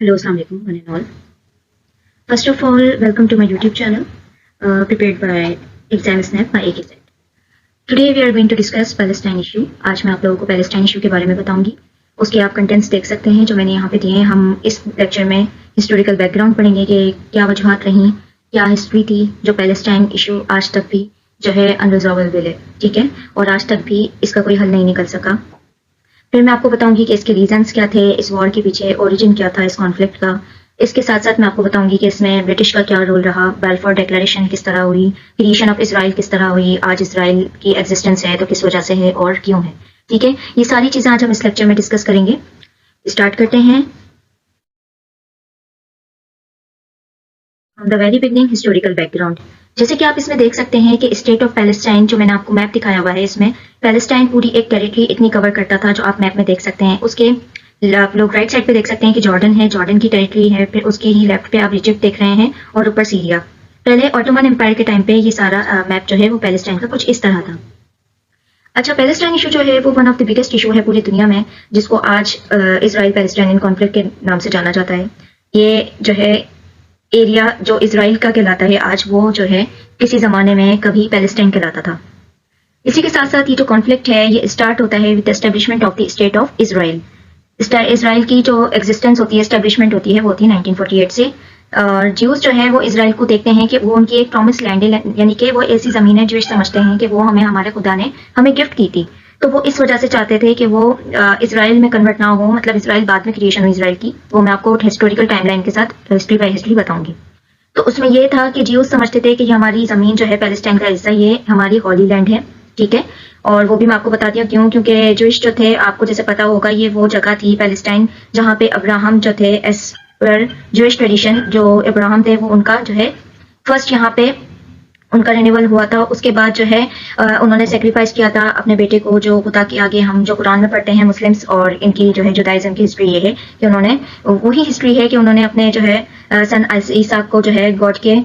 Hello, Assalamu alaikum, one and all. First of all, welcome to my YouTube channel, prepared by Exam Snap by AKZ. Today we are going to discuss Palestine issue. आज मैं आप लोगों को Palestine issue के बारे में बताऊंगी. उसके आप कंटेंट्स देख सकते हैं जो मैंने यहाँ पे दिए हैं. हम इस लेक्चर में हिस्टोरिकल बैकग्राउंड पढ़ेंगे कि क्या वजूहात रही, क्या हिस्ट्री थी जो पैलेस्टाइन इशू आज तक भी जो है अनरिजॉल्वेबल है, ठीक है, और आज तक भी इसका कोई हल नहीं निकल सका. फिर मैं आपको बताऊंगी कि इसके रीजंस क्या थे, इस वॉर के पीछे ओरिजिन क्या था इस कॉन्फ्लिक्ट का. इसके साथ साथ मैं आपको बताऊंगी कि इसमें ब्रिटिश का क्या रोल रहा, बैलफोर डिक्लेरेशन किस तरह हुई, क्रिएशन ऑफ इसराइल किस तरह हुई, आज इसराइल की एग्जिस्टेंस है तो किस वजह से है और क्यों है. ठीक है, ये सारी चीजें आज हम इस लेक्चर में डिस्कस करेंगे. स्टार्ट करते हैं. From the very beginning historical background. जैसे कि आप इसमें देख सकते हैं कि स्टेट ऑफ पैलेस्टाइन जो मैंने आपको मैप दिखाया हुआ है, इसमें पैलेस्टाइन पूरी एक टेरिटरी इतनी कवर करता था जो आप मैप में देख सकते हैं. उसके आप लोग राइट साइड पे देख सकते हैं कि जॉर्डन है, जॉर्डन की टेरिटरी है. फिर उसके ही लेफ्ट पे आप इजिप्ट देख रहे हैं और ऊपर सीरिया. पहले ऑटोमन एम्पायर के टाइम पे ये सारा मैप जो है वो पैलेस्टाइन का कुछ इस तरह था. अच्छा, पैलेस्टाइन इशू जो है वो one of the biggest issue है पूरी दुनिया में, जिसको आज इसराइल पैलेस्टाइन कॉन्फ्लिक्ट के नाम से जाना जाता है. ये जो है एरिया जो इसराइल का कहलाता है आज, वो जो है किसी जमाने में कभी पैलेस्टाइन कहलाता था. इसी के साथ साथ ये जो कॉन्फ्लिक्ट है ये स्टार्ट होता है with establishment of the state of Israel. Israel की जो एग्जिस्टेंस होती है, एस्टेब्लिशमेंट होती है, वो होती है 1948 से. और ज्यूज जो है वो इसराइल को देखते हैं कि वो उनकी एक प्रॉमिस लैंड है, यानी कि वो ऐसी जमीन है जो समझते हैं कि वो हमें हमारे खुदा ने हमें गिफ्ट की थी. तो वो इस वजह से चाहते थे कि वो इसराइल में कन्वर्ट ना हो, मतलब इसराइल बाद में क्रिएशन हुई इसराइल की. वो मैं आपको हिस्टोरिकल टाइमलाइन के साथ हिस्ट्री बाय हिस्ट्री बताऊंगी. तो उसमें ये था कि ज्यूज समझते थे कि हमारी जमीन जो है पैलेस्टाइन का हिस्सा, ये हमारी हॉली लैंड है, ठीक है. और वो भी मैं आपको बताती हूँ क्यों, क्योंकि जूइश जो थे, आपको जैसे पता होगा, ये वो जगह थी पैलेस्टाइन जहाँ पे अब्राहम जो थे, एज पर जूइश ट्रेडिशन, जो अब्राहम थे वो उनका जो है फर्स्ट यहाँ पे उनका रिन्यूअल हुआ था. उसके बाद जो है उन्होंने सेक्रीफाइस किया था अपने बेटे को, जो खुदा के आगे हम जो कुरान में पढ़ते हैं मुस्लिम्स, और इनकी जो है जुदाइज्म की हिस्ट्री ये है कि उन्होंने, वही हिस्ट्री है कि उन्होंने अपने जो है सन ईसा को जो है गॉड के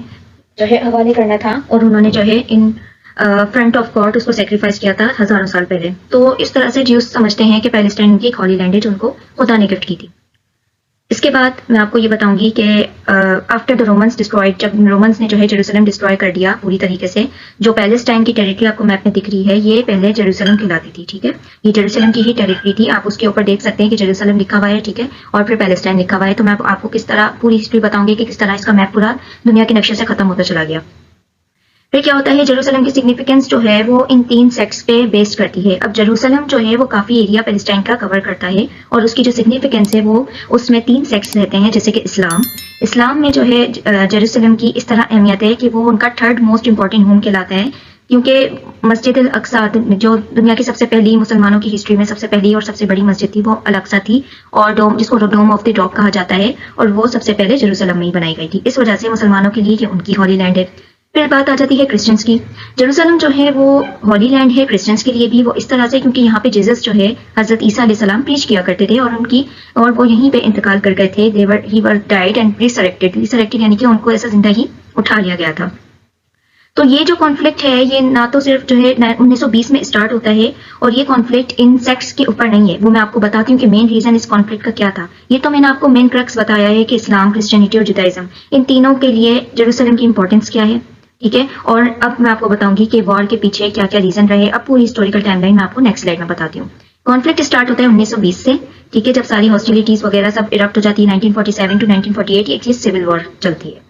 जो है हवाले करना था, और उन्होंने जो है इन फ्रंट ऑफ गॉड उसको सेक्रीफाइस किया था हजारों साल पहले. तो इस तरह से ज्यूज समझते हैं कि पैलेस्टाइन की एक हॉली लैंड है जो उनको खुदा ने गिफ्ट की थी. इसके बाद मैं आपको ये बताऊंगी कि आफ्टर द रोमन्स डिस्ट्रॉयड, जब रोमन्स ने जो है जेरूसलम डिस्ट्रॉय कर दिया पूरी तरीके से, जो पैलेस्टाइन की टेरिटरी आपको मैप में दिख रही है, ये पहले जेरूसलम कहलाती थी, ठीक है. ये जेरूसलम की ही टेरिटरी थी. आप उसके ऊपर देख सकते हैं कि जेरूसलम लिखा हुआ है, ठीक है, और फिर पैलेस्टाइन लिखा हुआ है. तो मैं आपको किस तरह पूरी हिस्ट्री बताऊंगी कि किस तरह इसका मैप पूरा दुनिया के नक्शे से खत्म होता चला गया. फिर क्या होता है, जेरूसलम की सिग्निफिकेंस जो है वो इन 3 सेक्ट्स पे बेस्ड करती है. अब जेरूसलम जो है वो काफी एरिया पैलेस्टाइन का कवर करता है, और उसकी जो सिग्निफिकेंस है वो उसमें 3 सेक्ट्स रहते हैं. जैसे कि इस्लाम में जो है जेरूसलम की इस तरह अहमियत है कि वो उनका थर्ड मोस्ट इंपॉर्टेंट होम कहलाता है, क्योंकि मस्जिद अल अक्सा जो दुनिया की सबसे पहली, मुसलमानों की हिस्ट्री में सबसे पहली और सबसे बड़ी मस्जिद थी, वो अल अक्सा थी, और डोम, जिसको डोम ऑफ द रॉक कहा जाता है, और वो सबसे पहले जेरूसलम में ही बनाई गई थी. इस वजह से मुसलमानों के लिए ये उनकी हॉली लैंड है. फिर बात आ जाती है क्रिश्चियंस की. जेरूसलम जो है वो हॉली लैंड है क्रिश्चियंस के लिए भी, वो इस तरह से क्योंकि यहाँ पे जीसस जो है हजरत ईसा अलैहिस्सलाम प्रीच किया करते थे, और वो यहीं पे इंतकाल कर गए थे. ही वर डाइड एंड रिसरेक्टेड, यानी कि उनको ऐसा जिंदा ही उठा लिया गया था. तो ये जो कॉन्फ्लिक्ट है ये ना तो सिर्फ जो है 1920 में स्टार्ट होता है, और ये कॉन्फ्लिक्ट इन सेक्ट्स के ऊपर नहीं है. वो मैं आपको बताती हूँ कि मेन रीजन इस कॉन्फ्लिक्ट का क्या था. ये तो मैंने आपको मेन क्रक्स बताया है कि इस्लाम, क्रिश्चियनिटी और जुदाइज्म, इन तीनों के लिए जेरूसलम की इंपॉर्टेंस क्या है, ठीक है. और अब मैं आपको बताऊंगी कि वॉर के पीछे क्या क्या रीजन रहे. अब पूरी हिस्टोरिकल टाइमलाइन मैं आपको नेक्स्ट स्लाइड में बताती हूँ. कॉन्फ्लिक्ट स्टार्ट होता है 1920 से, ठीक है, जब सारी हॉस्टिलिटीज वगैरह सब इरप्ट हो जाती है. 1947 टू 1948 ये सिविल वॉर चलती है.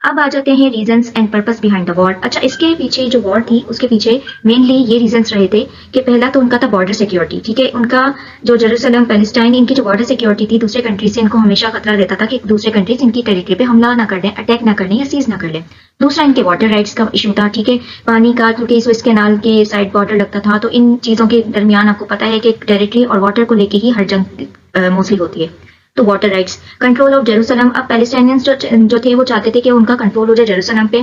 अब आ जाते हैं reasons and purpose behind the war. अच्छा, इसके पीछे जो वॉर थी उसके पीछे मेनली ये रीजंस रहे थे कि पहला तो उनका था बॉर्डर सिक्योरिटी, ठीक है. उनका जो जेरूसलम, पैलेस्टाइन, इनकी जो बॉर्डर सिक्योरिटी थी, दूसरे कंट्रीज से इनको हमेशा खतरा रहता था कि दूसरे कंट्रीज इनकी टेरिटरी पे हमला ना कर दें, अटैक ना कर लें या सीज ना कर लें. दूसरा इनके वाटर राइट्स का इशू था, ठीक है, पानी का, क्योंकि स्विस कैनाल के साइड बॉर्डर लगता था. तो इन चीजों के दरमियान आपको पता है कि टेरिटरी और वाटर को लेके ही हर जंग मोस्टली होती है. तो water rights, control of Jerusalem. अब पैलेस्टाइनियंस जो थे वो चाहते थे कि उनका कंट्रोल हो जाए जेरूसलम पे,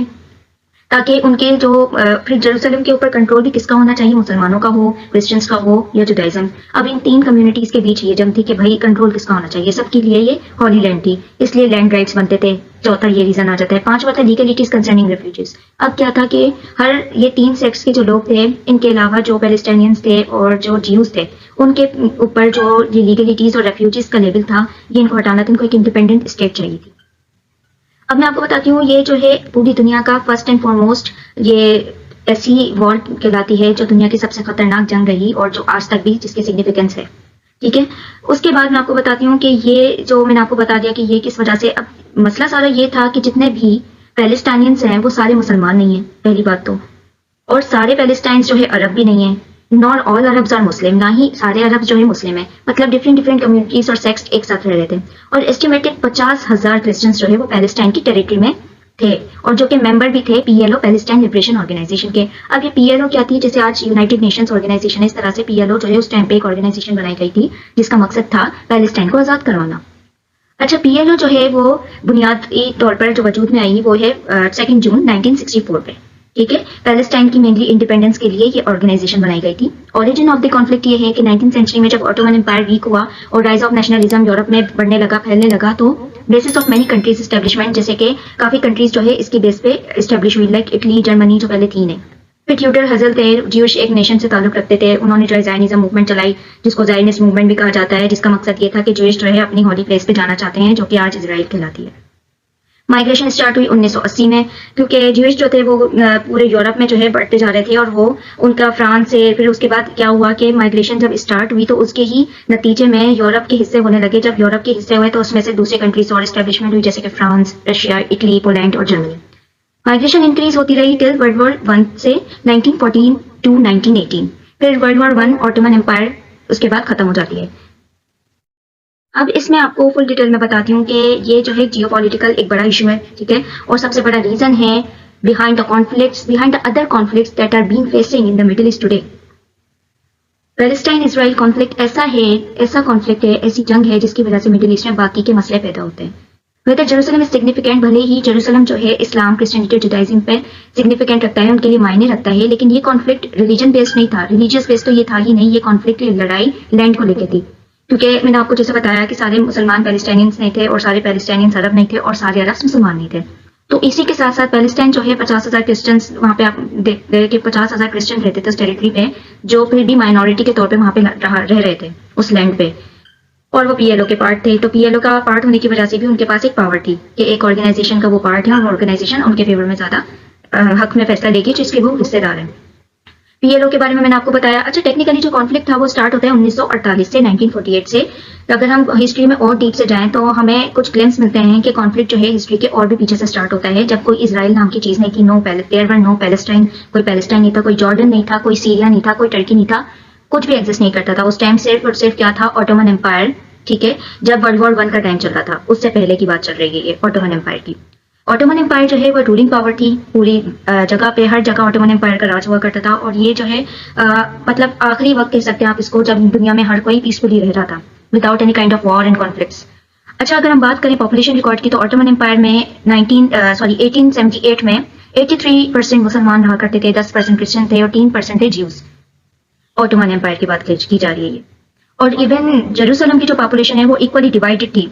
ताकि उनके जो फिर जेरूसलम के ऊपर कंट्रोल भी किसका होना चाहिए, मुसलमानों का हो, क्रिश्चियंस का हो या जुडाइज्म। अब इन तीन कम्युनिटीज के बीच ये जंग थी कि भाई कंट्रोल किसका होना चाहिए। सबके लिए ये हॉली लैंड थी, इसलिए लैंड राइट्स बनते थे। चौथा ये रीजन आ जाता है। पांचवा था लीगलिटीज कंसर्निंग रेफ्यूजीज। अब क्या था कि हर ये तीन सेक्ट्स के जो लोग थे, इनके अलावा जो पैलेस्टाइनियंस थे और जो ज्यूज थे, उनके ऊपर जो ये लीगलिटीज और रेफ्यूजीज का लेवल था, ये इनको हटाना था। इनको एक इंडिपेंडेंट स्टेट चाहिए थी। अब मैं आपको बताती हूँ, ये जो है पूरी दुनिया का फर्स्ट एंड फॉरमोस्ट ये ऐसी वॉर कहलाती है जो दुनिया की सबसे खतरनाक जंग रही और जो आज तक भी जिसकी सिग्निफिकेंस है। ठीक है, उसके बाद मैं आपको बताती हूँ कि ये जो मैंने आपको बता दिया कि ये किस वजह से। अब मसला सारा ये था कि जितने भी पैलेस्टाइनियंस हैं वो सारे मुसलमान नहीं है, पहली बात तो। और सारे पैलेस्टाइंस जो है अरब भी नहीं है। Not all Arabs are Muslim, ना ही सारे अरब जो है मुस्लिम है। मतलब डिफरेंट डिफरेंट कम्युनिटीज और सेक्ट्स एक साथ रह रहे थे। और एस्टिमेटेड 50,000 क्रिश्चियंस जो है वो पैलेस्टाइन की टेरिटरी में थे, और जो कि मेंबर भी थे पीएलओ, पैलेस्टाइन लिबरेशन ऑर्गेनाइजेशन के। अब ये पीएलओ क्या थी, जैसे आज यूनाइटेड नेशंस ऑर्गेनाइजेशन है, इस तरह से पीएलओ जो है उस टाइम पे एक ऑर्गेनाइजेशन बनाई गई थी जिसका मकसद था पैलेस्टाइन को आजाद करवाना। अच्छा, पीएलओ जो है वो बुनियादी तौर पर जो वजूद में आई वो है 2 जून 1964 पे। ठीक है, पैलेस्टाइन की मेनली इंडिपेंडेंस के लिए ये ऑर्गेनाइजेशन बनाई गई थी। ओरिजिन ऑफ द कॉन्फ्लिक्ट ये है कि 19th सेंचुरी में जब ऑटोमन एम्पायर वीक हुआ और राइज ऑफ नेशनलिज्म यूरोप में बढ़ने लगा, फैलने लगा, तो basis of many countries establishment, जैसे कि काफी कंट्रीज जो है इसकी बेस पे एस्टेब्लिश हुई, लाइक इटली, जर्मनी जो पहले तीन है। फिर ट्यूटर हजल थे, ज्यूश एक नेशन से ताल्लुक रखते थे। उन्होंने जो है ज़ायनिज़्म मूवमेंट चलाई, जिसको ज़ायनिस्ट मूवमेंट भी कहा जाता है, जिसका मकसद ये था कि ज्यूश जो है अपनी हॉली प्लेस पे जाना चाहते हैं, जो कि आज इजराइल कहलाती है। माइग्रेशन स्टार्ट हुई 1980 में, क्योंकि ज्यूइश जो थे वो पूरे यूरोप में जो है बढ़ते जा रहे थे, और वो उनका फ्रांस से, फिर उसके बाद क्या हुआ कि माइग्रेशन जब स्टार्ट हुई तो उसके ही नतीजे में यूरोप के हिस्से होने लगे। जब यूरोप के हिस्से हुए तो उसमें से दूसरे कंट्रीज और एस्टेब्लिशमेंट हुई, जैसे कि फ्रांस, रशिया, इटली, पोलैंड और जर्मनी। माइग्रेशन इंक्रीज होती रही टिल वर्ल्ड वॉर 1 से 1914 टू 1918। फिर वर्ल्ड वॉर 1, ऑटोमन एम्पायर, उसके बाद खत्म हो जाती है। अब इसमें आपको फुल डिटेल में बताती हूँ कि ये जो है जियोपॉलिटिकल एक बड़ा इशू है, ठीक है, और सबसे बड़ा रीजन है behind the conflicts, behind the other conflicts that are being facing in the Middle East today. Palestine Israel conflict ऐसा कॉन्फ्लिक्ट है, ऐसी जंग है जिसकी वजह से मिडिल ईस्ट में बाकी के मसले पैदा होते हैं। वेदर जेरूसलम इज सिग्निफिकेंट, भले ही जेरूसलम जो है इस्लाम, क्रिश्चियनिटी, जुडाइज्म पे सिग्निफिकेंट रखता है, उनके लिए मायने रखता है, लेकिन ये कॉन्फ्लिक्ट रिलीजन बेस्ड नहीं था, रिलीजियस बेस्ड तो ये था ही नहीं। ये कॉन्फ्लिक्ट, लड़ाई लैंड को लेकर थी, क्योंकि मैंने आपको जैसे बताया कि सारे मुसलमान पैलेस्टाइनियंस नहीं थे और सारे पैलेस्टाइनियंस अरब नहीं थे और सारे अरब मुसलमान नहीं थे। तो इसी के साथ साथ पैलेस्टाइन जो है 50,000 क्रिश्चियंस, वहाँ पे आप देख रहे कि 50,000 क्रिश्चियन रहते थे उस टेरिटरी पे, जो फिर भी माइनॉरिटी के तौर पे वहाँ पे रह रहे थे उस लैंड पे, और वो पीएलओ के पार्ट थे। तो पीएलओ का पार्ट होने की वजह से भी उनके पास एक पावर थी कि एक ऑर्गेनाइजेशन का वो पार्ट है और ऑर्गेनाइजेशन उनके फेवर में ज्यादा हक में फैसला लेगी जिसके वो हिस्सेदार हैं। पीएलओ के बारे में मैंने आपको बताया। अच्छा, टेक्निकली जो कॉन्फ्लिक्ट था वो स्टार्ट होता है 1948 से 1948 से। अगर हम हिस्ट्री में और डीप से जाएं तो हमें कुछ ग्लिम्स मिलते हैं कि कॉन्फ्लिक्ट जो है हिस्ट्री के और भी पीछे से स्टार्ट होता है, जब कोई इजराइल नाम की चीज नहीं थी, देयर वर नो पैलेस्टाइन, कोई पैलेस्टाइन नहीं था, कोई जॉर्डन नहीं था, कोई सीरिया नहीं था, कोई टर्की नहीं था, कुछ भी एग्जिस्ट नहीं करता था उस टाइम। सिर्फ और सिर्फ क्या था, ऑटोमन एम्पायर, ठीक है, जब वर्ल्ड वॉर 1 का टाइम चल रहा था, उससे पहले की बात चल रही है ये ऑटोमन एम्पायर की। ऑटोमन एम्पायर जो है वो रूलिंग पावर थी पूरी जगह पे, हर जगह ऑटोमन एम्पायर का राज हुआ करता था। और ये जो है मतलब आखिरी वक्त कह सकते हैं आप इसको, जब दुनिया में हर कोई पीसफुली रह रहा था without any kind of war and conflicts. अच्छा, अगर हम बात करें पॉपुलेशन रिकॉर्ड की, तो ऑटोमन एम्पायर में 1878 में 83% मुसलमान रहा करते थे, 10% क्रिश्चियन थे और 3% थे ज्यूज। ऑटोमन एम्पायर की बात की जा रही है ये। और इवन जेरूसलम की जो पॉपुलेशन है वो इक्वली डिवाइडेड थी,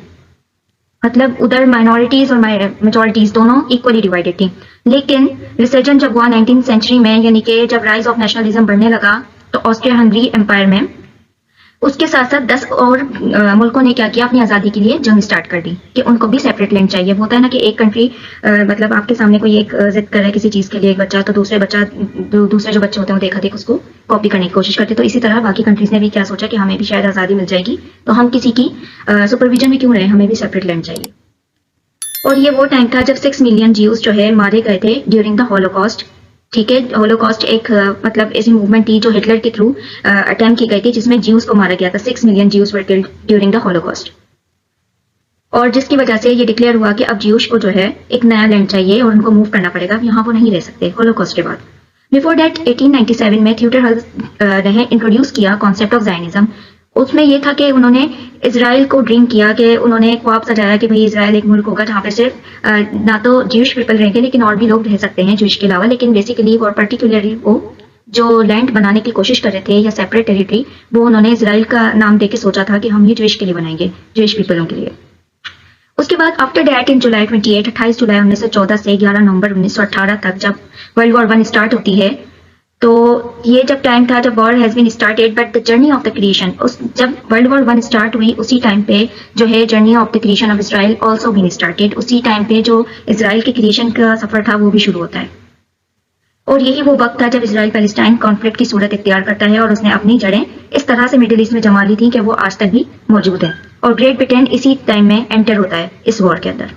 मतलब उधर माइनॉरिटीज और मेजॉरिटीज दोनों इक्वली डिवाइडेड थी। लेकिन रिसर्जन जब हुआ 19th सेंचुरी में, यानी कि जब राइज ऑफ नेशनलिज्म बढ़ने लगा, तो ऑस्ट्रिया हंगरी एम्पायर में उसके साथ साथ 10 और मुल्कों ने क्या किया, अपनी आज़ादी के लिए जंग स्टार्ट कर दी कि उनको भी सेपरेट लैंड चाहिए। वो होता है ना कि एक कंट्री मतलब आपके सामने कोई एक जिद कर रहा है किसी चीज़ के लिए, एक बच्चा, तो दूसरे जो बच्चे होते हैं वो देखा देख उसको कॉपी करने की कोशिश करते। तो इसी तरह बाकी कंट्रीज ने भी क्या सोचा कि हमें भी शायद आज़ादी मिल जाएगी, तो हम किसी की सुपरविजन में क्यों रहे, हमें भी सेपरेट लैंड चाहिए। और ये वो टाइम था जब 6 मिलियन ज्यूज जो है मारे गए थे ड्यूरिंग द होलोकॉस्ट। ठीक है, होलोकॉस्ट एक मतलब ऐसी मूवमेंट थी जो हिटलर के थ्रू अटेम्प्ट की गई थी, जिसमें ज्यूज को मारा गया था। 6 million Jews were killed during the Holocaust, और जिसकी वजह से ये डिक्लेयर हुआ कि अब ज्यूश को जो है एक नया लैंड चाहिए और उनको मूव करना पड़ेगा, यहाँ वो नहीं रह सकते होलोकॉस्ट के बाद। बिफोर दैट 1897 में थियोडर हल्स ने इंट्रोड्यूस किया कॉन्सेप्ट ऑफ ज़ायनिज्म। उसमें ये था कि उन्होंने इसराइल को ड्रीम किया, कि उन्होंने ख्वाब सजाया कि भाई इसराइल एक मुल्क होगा जहाँ पे सिर्फ ना तो ज्यूश पीपल रहेंगे लेकिन और भी लोग रह सकते हैं ज्यूश के अलावा। लेकिन बेसिकली और पर्टिकुलरली वो जो लैंड बनाने की कोशिश कर रहे थे या सेपरेट टेरिटरी, वो उन्होंने इसराइल का नाम देके सोचा था कि हम ये ज्यूश के लिए बनाएंगे, ज्यूश पीपलों के लिए। उसके बाद आफ्टर दैट इन जुलाई 28 जुलाई 1914 से 11 नवंबर 1918 तक जब वर्ल्ड वॉर 1 स्टार्ट होती है, तो ये जब टाइम था जब war has been started but the journey of the creation, उस जब वर्ल्ड वॉर 1 स्टार्ट हुई उसी टाइम पे जो है journey of the creation of Israel also been started. उसी टाइम पे जो इसराइल के क्रिएशन का सफर था वो भी शुरू होता है। और यही वो वक्त था जब इसराइल पैलेस्टाइन कॉन्फ्लिक्ट की सूरत इख्तियार करता है और उसने अपनी जड़ें इस तरह से मिडिल ईस्ट में जमा ली थी कि वो आज तक भी मौजूद है। और ग्रेट ब्रिटेन इसी टाइम में एंटर होता है इस वॉर के अंदर।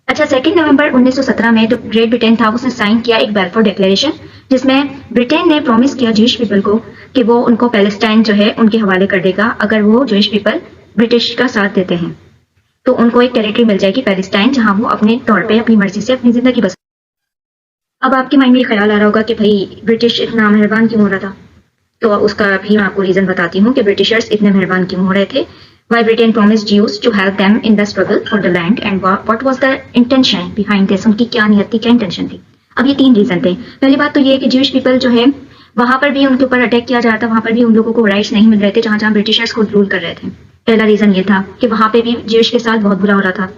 अच्छा, 2 नवंबर 1917 में जो ग्रेट ब्रिटेन था उसने साइन किया एक बैलफोर डिक्लेरेशन, जिसमें ब्रिटेन ने प्रॉमिस किया ज्यूइश पीपल को कि वो उनको पैलेस्टाइन जो है उनके हवाले कर देगा अगर वो ज्यूइश पीपल ब्रिटिश का साथ देते हैं। तो उनको एक टेरिटरी मिल जाएगी पैलेस्टाइन, जहां वो अपने तौर पे अपनी मर्जी से अपनी जिंदगी बस। अब आपके माइंड में ये ख्याल आ रहा होगा कि भाई ब्रिटिश इतना मेहरबान क्यों हो रहा था, तो उसका भी मैं आपको रीजन बताती हूँ कि ब्रिटिशर्स इतने मेहरबान क्यों हो रहे थे। Why Britain promised Jews to help them in the struggle for the land and what was the intention behind this? उनकी क्या नियत थी, क्या इंटेंशन थी? अब ये 3 रीजन थे। पहली बात तो ये है कि ज्यूइश पीपल जो है वहां पर भी उनके ऊपर अटैक किया जा रहा था, वहां पर भी उन लोगों को राइट्स नहीं मिल रहे थे जहां जहां ब्रिटिशर्स खुद रूल कर रहे थे। पहला रीजन ये था कि वहां पे भी ज्यूइश के साथ बहुत बुरा हो रहा था।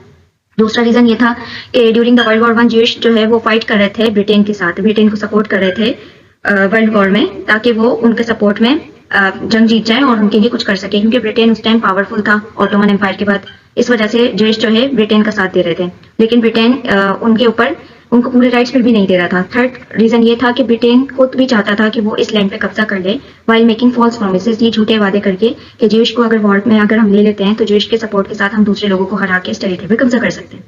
दूसरा रीजन ये था कि during the world war 1 Jewish जो है वो फाइट कर रहे थे ब्रिटेन के साथ, ब्रिटेन को सपोर्ट कर रहे थे वर्ल्ड वॉर में, ताकि वो उनके सपोर्ट में जंग जीत जाए और उनके लिए कुछ कर सके, क्योंकि ब्रिटेन उस टाइम पावरफुल था ऑटोमन एम्पायर के बाद। इस वजह से ज्यूइश जो है ब्रिटेन का साथ दे रहे थे, लेकिन ब्रिटेन उनके ऊपर उनको पूरे राइट्स फिर भी नहीं दे रहा था। थर्ड रीजन ये था कि ब्रिटेन खुद भी चाहता था कि वो इस लैंड पे कब्जा कर ले, वाइल मेकिंग फॉल्स प्रॉमिसेस, ये झूठे वादे करके कि ज्यूइश को अगर वॉर में अगर हम ले लेते हैं तो ज्यूइश के सपोर्ट के साथ हम दूसरे लोगों को हरा के इस टेरिटरी पे कब्जा कर सकते हैं।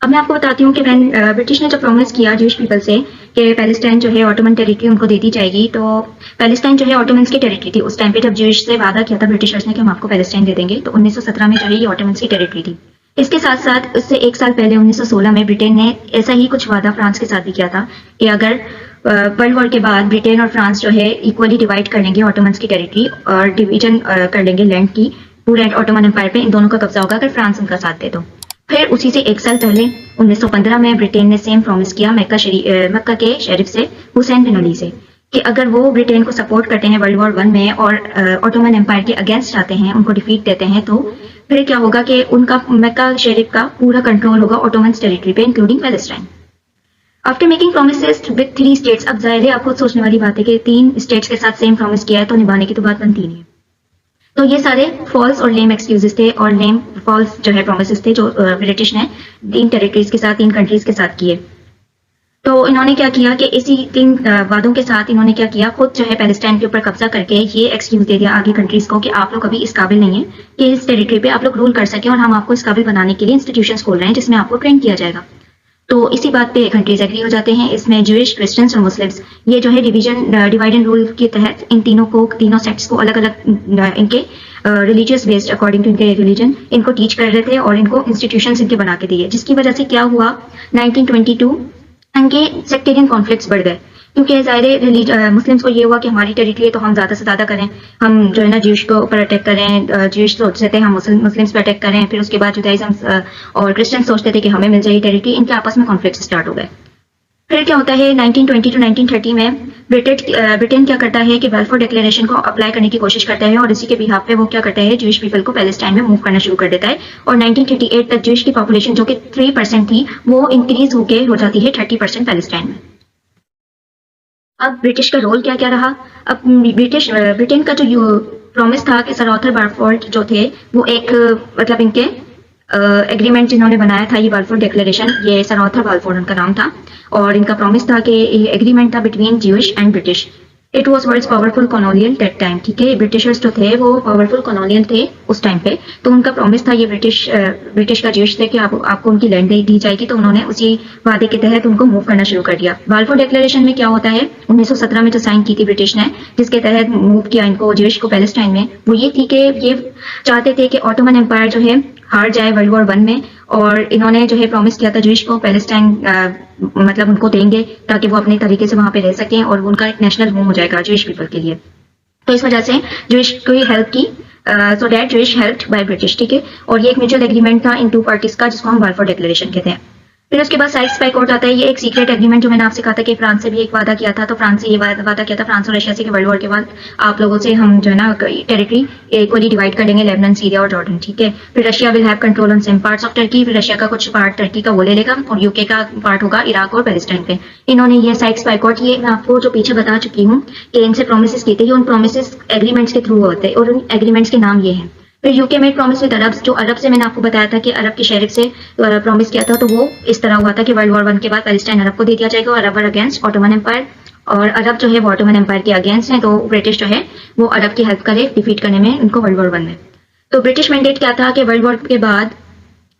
अब मैं आपको बताती हूँ कि ब्रिटिश ने जब प्रॉमिस किया ज्यूइश पीपल से कि पैलेस्टाइन जो है ऑटोमन टेरिटरी उनको दे दी जाएगी, तो पैलेस्टाइन जो है ऑटोमन्स की टेरिटरी थी उस टाइम पे। जब ज्यूइश से वादा किया था ब्रिटिशर्स ने कि हम आपको पैलेस्टाइन दे देंगे, तो 1917 में जो है ये ऑटोमन्स की टेरिटरी थी। इसके साथ साथ उससे 1 साल पहले 1916 में ब्रिटेन ने ऐसा ही कुछ वादा फ्रांस के साथ भी किया था कि अगर वर्ल्ड वॉर के बाद ब्रिटेन और फ्रांस जो है इक्वली डिवाइड कर लेंगे ऑटोमन्स की टेरिटरी और डिवीजन कर लेंगे लैंड की, पूरे ऑटोमन एम्पायर पे इन दोनों का कब्जा होगा अगर फ्रांस उनका साथ दे तो। फिर उसी से 1 साल पहले 1915 में ब्रिटेन ने सेम प्रॉमिस किया मक्का के शेरिफ से, हुसैन बिन अली से, कि अगर वो ब्रिटेन को सपोर्ट करते हैं वर्ल्ड वॉर 1 में और ऑटोमन एम्पायर के अगेंस्ट जाते हैं, उनको डिफीट देते हैं, तो फिर क्या होगा कि उनका मक्का शेरिफ का पूरा कंट्रोल होगा ऑटोमन टेरिटरी पे including Palestine. After making promises with 3 states, अब जाहिर है आपको सोचने वाली बात है कि 3 स्टेट्स के साथ सेम प्रॉमिस किया है तो निभाने की तो बात बनती नहीं है। तो ये सारे फॉल्स और लेम एक्सक्यूजेस थे और लेम फॉल्स जो है प्रोमिसेस थे जो ब्रिटिश ने 3 टेरिटरीज के साथ, 3 कंट्रीज के साथ किए। तो इन्होंने क्या किया कि इसी 3 वादों के साथ इन्होंने क्या किया, खुद जो है पैलेस्टाइन के ऊपर कब्जा करके ये एक्सक्यूज दे दिया आगे कंट्रीज को कि आप लोग अभी इस काबिल नहीं है कि इस टेरिटरी पे आप लोग रूल कर सके और हम आपको इस काबिल बनाने के लिए इंस्टीट्यूशंस खोल रहे हैं जिसमें आपको ट्रेन किया जाएगा। तो इसी बात पे कंट्रीज एग्री हो जाते हैं। इसमें ज्यूइश, क्रिश्चियंस और मुस्लिम्स ये जो है डिवाइड एंड रूल के तहत इन तीनों सेक्ट्स को अलग अलग इनके रिलीजियस बेस्ड अकॉर्डिंग टू इनके रिलीजन इनको टीच कर रहे थे और इनको इंस्टीट्यूशंस इनके बना के दिए, जिसकी वजह से क्या हुआ 1922 इनके सेक्टेरियन कॉन्फ्लिक्ट्स बढ़ गए, क्योंकि ज़ाहिर मुस्लिम्स को ये हुआ कि हमारी टेरिटरी है तो हम ज़्यादा से ज़्यादा करें, हम जो है ना ज्यूइश को ऊपर अटैक करें, ज्यूइश सोचते थे हम मुस्लिम्स पर अटैक करें, फिर उसके बाद जुदाइज्म और क्रिश्चियन सोचते थे कि हमें मिल जाएगी टेरिटरी, इनके आपस में कॉन्फ्लिक्ट स्टार्ट हो गए। फिर क्या होता है 1920 टू 1930 में ब्रिटेन क्या करता है कि बैलफोर डिक्लेरेशन को अप्लाई करने की कोशिश करता है और इसी के बिहाफ पे वो क्या करता है ज्यूइश पीपल को पैलेस्टाइन में मूव करना शुरू कर देता है और 1938 तक ज्यूइश की पॉपुलेशन जो कि 3% थी वो इंक्रीज होके हो जाती है 30% पैलेस्टाइन में। अब ब्रिटिश का रोल क्या क्या रहा। अब ब्रिटेन का जो प्रॉमिस था कि सर आर्थर बालफोर जो थे वो एक मतलब इनके एग्रीमेंट जिन्होंने बनाया था ये बालफोर डिक्लेरेशन, ये सर आर्थर बालफोर उनका नाम था और इनका प्रॉमिस था कि ये एग्रीमेंट था between Jewish and British. It was world's powerful colonial that time, ठीक है, ब्रिटिशर्स जो थे वो पावरफुल कॉलोनियल थे उस टाइम पे, तो उनका प्रॉमिस था ये ब्रिटिश का ज्यूइश थे कि आपको उनकी लैंड दी जाएगी, तो उन्होंने उसी वादे के तहत उनको मूव करना शुरू कर दिया। बालफोर डिक्लेरेशन में क्या होता है 1917 में जो साइन की थी ब्रिटिश ने, जिसके तहत मूव किया इनको ज्यूइश को पैलेस्टाइन में, वो ये थी कि ये चाहते थे कि ऑटोमन एम्पायर जो है हार जाए वर्ल्ड वॉर 1 में और इन्होंने जो है प्रॉमिस किया था ज्यूइश को पैलेस्टाइन मतलब उनको देंगे ताकि वो अपने तरीके से वहां पे रह सकें और उनका एक नेशनल होम हो जाएगा ज्यूइश पीपल के लिए। तो इस वजह से जूइश को हेल्प की, so that Jewish helped by British, ठीक है। और ये एक म्यूचुअल एग्रीमेंट था इन टू पार्टीज का, जिसको हम बाल्फोर डिक्लेरेशन कहते हैं। फिर उसके बाद साइक्स-पाइकोट आता है। ये एक सीक्रेट एग्रीमेंट जो मैंने आपसे कहा था कि फ्रांस से भी एक वादा किया था, तो फ्रांस से ये वादा किया था, फ्रांस और रशिया से, कि वर्ल्ड वॉर के बाद आप लोगों से हम जो है ना टेरिटरी इक्वली डिवाइड कर लेंगे, लेबनान, सीरिया और जॉर्डन, ठीक है। फिर Russia will have control on some parts of Turkey, फिर रशिया का कुछ पार्ट टर्की का वो ले लेगा, और यूके का पार्ट होगा इराक और पैलेस्टाइन पे। इन्होंने ये साइक्स-पाइकोट, ये मैं आपको जो पीछे बता चुकी हूँ कि इनसे प्रोमिस किए थे, ये उन प्रोमिस एग्रीमेंट्स के थ्रू होते हैं, और उन एग्रीमेंट्स के नाम ये हैं। फिर यूके में प्रॉमिस विद अरब, जो अरब से मैंने आपको बताया था कि अरब के शेरिफ से प्रॉमिस किया था, तो वो इस तरह हुआ था कि वर्ल्ड वॉर 1 के बाद पैलेस्टाइन अरब को दे दिया जाएगा, और अरब वर अगेंस्ट ऑटोमन एम्पायर, और अरब जो है वो ऑटोमन एम्पायर के अगेंस्ट है, तो ब्रिटिश जो है वो अरब की हेल्प करे डिफीट करने में उनको वर्ल्ड वॉर 1 में। तो ब्रिटिश मैंडेट क्या था कि वर्ल्ड वॉर के बाद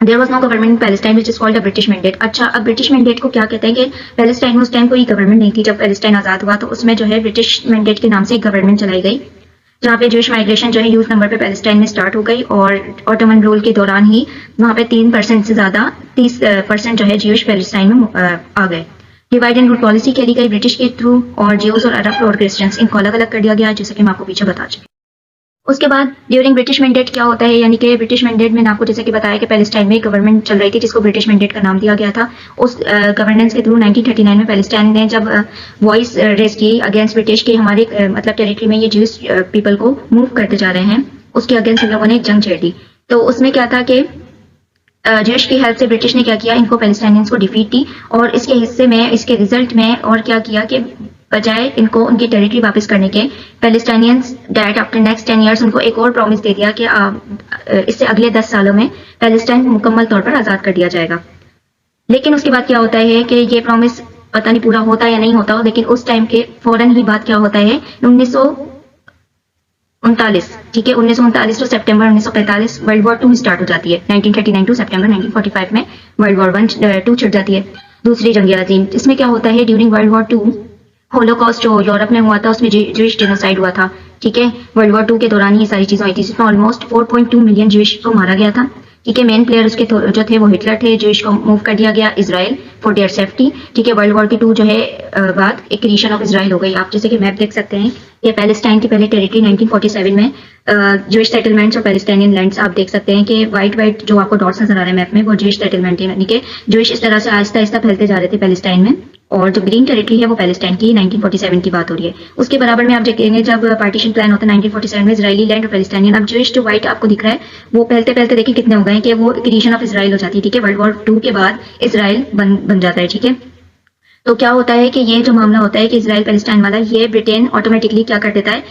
there was no government in Palestine which is called the British mandate. अच्छा, अब ब्रिटिश मैंडेट को क्या कहते हैं कि पैलेस्टाइन में उस टाइम कोई गवर्नमेंट नहीं थी जब पैलेस्टाइन आजाद हुआ, तो उसमें जो है ब्रिटिश मैंडेट के नाम से एक गवर्नमेंट चलाई गई, जहाँ पे जूइश माइग्रेशन जो है ह्यूज नंबर पे पैलेस्टाइन में स्टार्ट हो गई, और ऑटोमन रूल के दौरान ही वहाँ पे 3% से ज्यादा 30% जो है जूइश पैलेस्टाइन में आ गए। डिवाइड एंड रूल पॉलिसी खेली गई ब्रिटिश के थ्रू, और ज्यूज और अरब और क्रिश्चियंस इनको अलग अलग कर दिया गया, जैसे कि मैं आपको पीछे बता चुकी। उसके बाद ड्यूरिंग ब्रिटिश मैंडेट क्या होता है, यानी कि ब्रिटिश मैंडेट में आपको जैसे कि बताया कि पैलेस्टाइन में गवर्नमेंट चल रही थी जिसको ब्रिटिश मैंडेट का नाम दिया गया था। उस गवर्नेंस के थ्रू 1939 में पैलेस्टाइन ने जब वॉइस रेज की अगेंस्ट ब्रिटिश की हमारे मतलब टेरिटरी में ये ज्यूज पीपल को मूव करते जा रहे हैं, उसके अगेंस्ट इन लोगों ने एक जंग छेड़ दी। तो उसमें क्या था कि ज्यूश की हेल्प से ब्रिटिश ने क्या किया, इनको पैलेस्टाइनियंस को डिफीट दी, और इसके हिस्से में, इसके रिजल्ट में और क्या किया कि बजाय इनको उनकी टेरिटरी वापस करने के, पैलेस्टाइनियंस डायरेक्ट आफ्टर नेक्स्ट 10 इयर्स उनको एक और प्रॉमिस दे दिया कि इससे अगले 10 सालों में पैलेस्टाइन मुकम्मल तौर पर आजाद कर दिया जाएगा। लेकिन उसके बाद क्या होता है कि ये प्रॉमिस पता नहीं पूरा होता या नहीं होता, लेकिन उस टाइम के फौरन ही बात क्या होता है, 1939, ठीक है, 1939 to September 1945 world war 2 start हो जाती है। 1939 टू सितंबर 1945 में वर्ल्ड वॉर 2 छिड़ जाती है, दूसरी जंग अज़ीम। इसमें क्या होता है, ड्यूरिंग वर्ल्ड वॉर 2 होलोकॉस्ट जो यूरोप में हुआ था, उसमें जूइश जेनोसाइड हुआ था, ठीक है। वर्ल्ड वॉर 2 के दौरान ये सारी चीजें हुई थी, जिसमें ऑलमोस्ट 4.2 मिलियन जूइश को मारा गया था, ठीक है। मेन प्लेयर उसके जो थे वो हिटलर थे। जूइश को मूव कर दिया गया इजराइल फॉर देयर सेफ्टी, ठीक है। वर्ल्ड वॉर की 2 जो है बाद एक क्रिएशन ऑफ इजराइल हो गई। आप जैसे कि मैप देख सकते हैं, ये पैलेस्टाइन की पहले टेरिटरी 1947 में जूइश सेटलमेंट्स और पैलेस्टाइनियन लैंड्स आप देख सकते हैं कि वाइट जो आपको डॉट्स नजर आ रहे हैं मैप में, वो जूइश सेटलमेंट है, यानी कि जूइश इस तरह से आहिस्ता आहिस्ता फैलते जा रहे थे पैलेस्टाइन में, और जो ग्रीन टेरिटरी है वो पैलेस्टाइन की 1947 की बात हो रही है। उसके बराबर में आप देखेंगे जब पार्टीशन प्लान होता है 1947 में, इजरायली लैंड और पैलेस्टाइनियन, अब जूइश जो व्हाइट आपको दिख रहा है वो पहलते पहलते देखिए कितने हो गए कि वो क्रिएशन ऑफ इजराइल हो जाती है, ठीक है। वर्ल्ड वॉर 2 के बाद इजराइल बन जाता है, ठीक है। तो क्या होता है कि ये जो मामला होता है कि इजराइल पैलेस्टाइन वाला, ये ब्रिटेन ऑटोमेटिकली क्या कर देता है,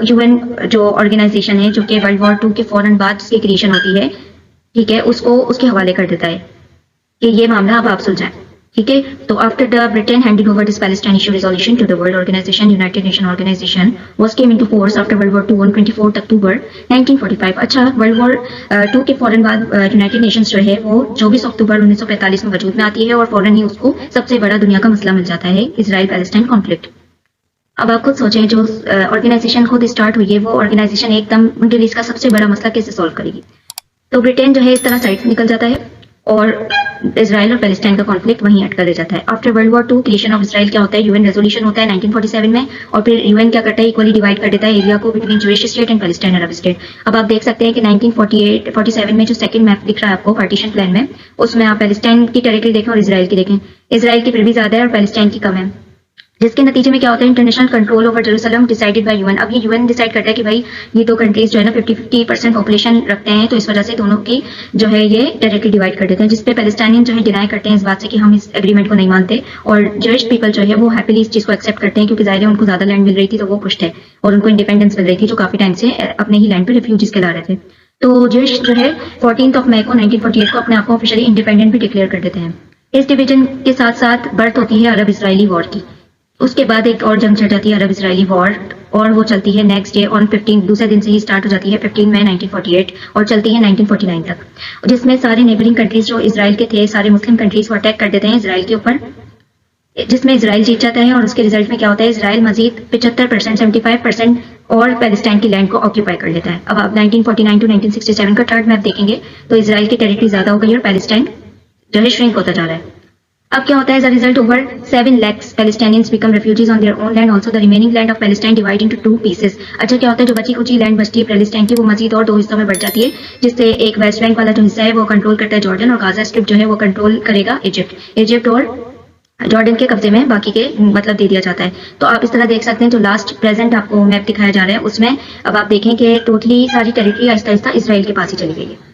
यूएन जो ऑर्गेनाइजेशन है जो कि वर्ल्ड वॉर 2 के फौरन बाद जिसकी क्रिएशन होती है, ठीक है, उसको उसके हवाले कर देता है कि ये मामला अब आप सुलझाएं, ठीक है। तो after the Britain handed over this Palestine issue resolution to the world organisation, United Nation Organisation was came into force after world war 2 on 24 October 1945। अच्छा, वर्ल्ड वॉर 2 के फौरन बाद यूनाइटेड नेशंस जो है वो 24 अक्टूबर 1945 में वजूद में आती है, और फौरन ही उसको सबसे बड़ा दुनिया का मसला मिल जाता है, इजराइल पैलेस्टाइन कॉन्फ्लिक्ट। अब आप खुद सोचें, जो ऑर्गेनाइजेशन खुद स्टार्ट हुई है, वो ऑर्गेनाइजेशन एकदम मिडिल ईस्ट का सबसे बड़ा मसला कैसे सॉल्व करेगी। तो ब्रिटेन जो है इस तरह साइड निकल जाता है, और इजराइल और पैलेस्टाइन का कॉन्फ्लिक्ट वहीं अटका रह जाता है। After world war 2 creation of Israel क्या होता है, यूएन रेजोल्यूशन होता है 1947 में, और फिर यूएन क्या करता है, इक्वली डिवाइड कर देता है एरिया को between Jewish state and Palestine Arab state. अब आप देख सकते हैं कि 1947 में जो सेकंड मैप दिख रहा है आपको पार्टीशन प्लान में, उसमें आप पैलेस्टाइन की टेरिटरी देखें और इजराइल की देखें, इजराइल की फिर भी ज्यादा है और पैलेस्टाइन की कम है, जिसके नतीजे में क्या होता है, international control over Jerusalem decided by UN. अब ये यूएन डिसाइड करता है कि भाई ये दो कंट्रीज जो है ना 50% पॉपुलेशन रखते हैं, तो इस वजह से दोनों की जो है ये टेरिटरी डिवाइड कर देते हैं, जिसपे पैलेस्टाइनियन जो है डिनाई करते हैं इस बात से कि हम इस एग्रीमेंट को नहीं मानते, और जूइश पीपल जो है वो हैप्पीली इस चीज को एक्सेप्ट करते हैं, क्योंकि जाहिर है उनको ज्यादा लैंड मिल रही थी तो वो खुश थे, और उनको इंडिपेंडेंस मिल रही थी जो काफी टाइम से अपने ही लैंड पे रिफ्यूजीज कहला रहे थे। तो जूइश जो है 14 मई को 1948 को अपने आप को ऑफिशियली इंडिपेंडेंट भी डिक्लेयर कर देते हैं। इस डिवीजन के साथ साथ बर्थ होती है अरब इसराइली वॉर की। उसके बाद एक और जंग चल जाती है अरब इसराइली वॉर, और वो चलती है नेक्स्ट डे ऑन 15 दूसरे दिन से ही स्टार्ट हो जाती है 15 मई 1948 और चलती है 1949 तक, जिसमें सारे नेबरिंग कंट्रीज जो इसराइल के थे, सारे मुस्लिम कंट्रीज को अटैक कर देते हैं इसराइल के ऊपर, जिसमें इसराइल जीत जाता है। और उसके रिजल्ट में क्या होता है, इसराइल मजीद 75% 75% और पैलेस्टाइन की लैंड को ऑक्यूपाई कर लेता है। अब आप 1949 टू 1967 का थर्ड मैप देखेंगे तो इसराइल की टेरिटरी ज्यादा हो गई और पैलेस्टाइन जो है श्रिंक होता जा रहा है। अब क्या होता है, as a result over 7 lakhs Palestinians become refugees on their own land. Also the remaining land of Palestine divide into 2 pieces. अच्छा क्या होता है, जो बची कुची लैंड बचती है पैलेस्टाइन की, वो मजीद और 2 हिस्सों में बढ़ जाती है, जिससे एक वेस्ट बैंक वाला जो हिस्सा है वो कंट्रोल करता है जॉर्डन, और गाजा स्ट्रिप जो है वो कंट्रोल करेगा इजिप्ट और जॉर्डन के कब्जे में बाकी के मतलब दे दिया जाता है। तो आप इस तरह देख सकते हैं, जो लास्ट प्रेजेंट आपको मैप दिखाया जा रहा है उसमें अब आप देखें कि टोटली सारी टेरिटरी आहिस्ता आहिस्ता इसराइल के पास ही चली गई है।